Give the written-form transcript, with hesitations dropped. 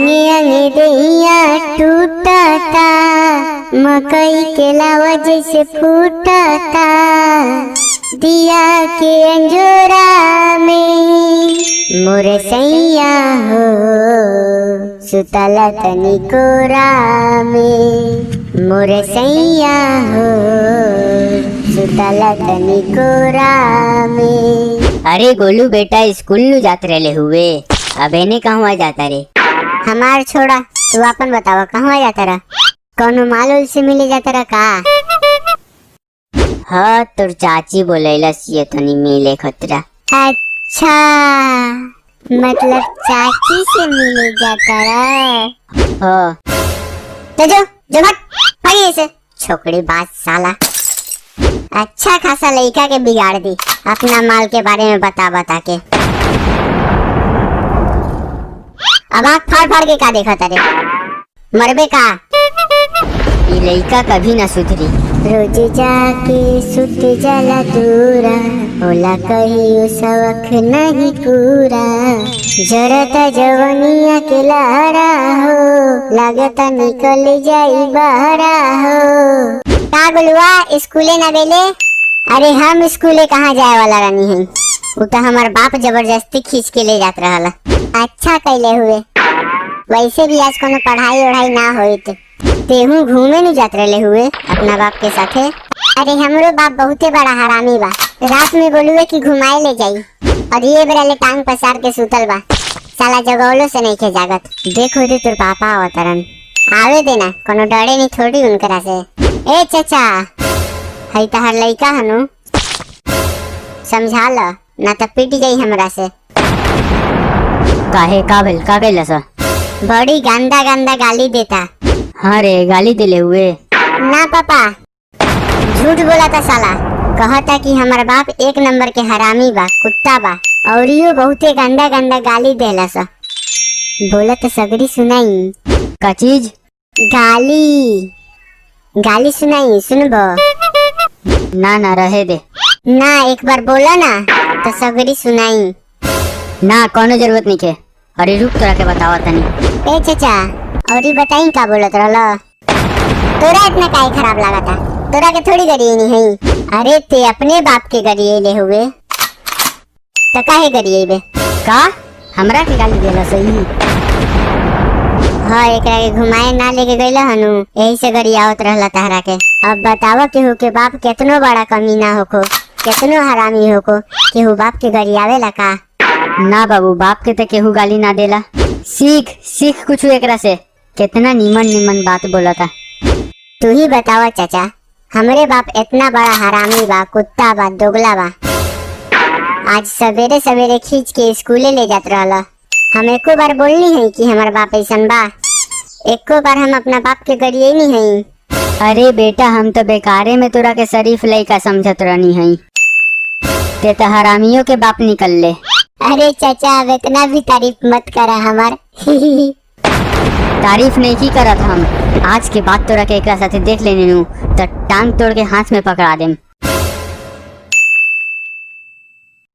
अंगे अंगे दैया टूटता, मकई के लावा जैसे फूटता, दिया के अंजोरा में मोरे सैया हो सुतला तनी कोरा में, मोरे सैया हो सुतला तनी कोरा में। अरे गोलू बेटा स्कूल नु जात रहे हुए, अब एने कहवा जाता रे? हमार छोड़ा, तू अपन बतावा कहवा जाता रहा? कौनो माल उल से मिले जाता रहा का? हाँ तोर चाची बोलेलस ये तनी मिले खतरा। अच्छा, मतलब चाची से मिले जाता रहा। हाँ तो जो भट भागी से छोकरी बात साला। अच्छा खासा लड़का के बिगाड़ दी अपना माल के बारे में बता के। अब आँख फाड़ के का देखा तारे? मरबे का? ये लड़का कभी ना सुधरी। रोज जाके सुत जाला दूरा, होला कहियो शौक नहीं पूरा, जरता जवनिया के लारा हो, लागता निकल जाई बहरा हो। का गुलुआ स्कूले ना बेले? अरे हम स्कूले कहाँ जाए वाला रानी है, वो तो हमार बाप जबरदस्ती खींच के ले जात रहला। अच्छा कैले हुए, वैसे भी आज कोनो पढ़ाई वढ़ाई ना होई तेहू घूमे नहीं जात रहे हुए अपना बाप के साथे। अरे हमरो बाप बहुते बड़ा हरामी बा, रात में बोलुए कि घुमाए ले जाई और ये बेरा ले टांग पसार के सुतल बा, साला जगौलो से नहीं खे जागत। देखो रे तोर पापा अवतरन, आवे देना कोनो डरे नहीं थोड़ी उनकरा से। ए चाचा हई तहार लइका हनु, समझा लो ना तो पिट जाई हमरा से। काहे का भेल का कैलस? बड़ी गंदा गंदा गाली देता। हाँ रे गाली दिले हुए? ना पापा, झूठ बोला था साला, कहता कि हमारा बाप एक नंबर के हरामी बा, कुत्ता बा, और यो बहुते गंदा गंदा गाली देला सा। बोला तो सगरी सुनाई। का चीज? गाली गाली सुनाई, सुनबो? ना रहे दे ना, एक बार बोला ना तो सगरी सुनाई। ना कोनो जरूरत नहीं के। अरे रुक तोरा के बतावा तनी। ए चाचा और ही बताई का बोलत रहला? तोरा इतना काहे खराब लगा था? तोरा के थोड़ी गरिए नहीं है। अरे ते अपने बाप के गरिए ले हुए तो काहे गरिए बे? का हमरा के गाली देला सही? हाँ एकरा के घुमाए ना लेके गईला हनु, यही से गरियावत रहला तहरा के। अब बतावा केहू के बाप कितनो बड़ा कमीना होखो, कितनो हरामी होखो, केहू बाप के गरियावेला का? ना बाबू, बाप के तो केहू गाली ना देला। सीख कुछ एकरा से, कितना नीमन बात बोला था। तू ही बतावा चाचा, हमरे बाप इतना बड़ा हरामी बा, कुत्ता बा, दोगला बा। आज सवेरे सवेरे खींच के स्कूले ले जात रहला। हम एको बार बोलनी है कि हमार बाप ऐसन बा? एको बार हम अपना बाप के गरिए नहीं है। अरे बेटा हम तो बेकारे में तोरा के शरीफ लइका समझत रहनी है, ते तो हरामियों के बाप निकल ले। अरे चाचा अब इतना भी तारीफ मत करा हमार। तारीफ नहीं की करत हम, आज के बाद तोरा के एकरा साथे देख लेने नु तो टांग तोड़ के हाथ में पकड़ा देम।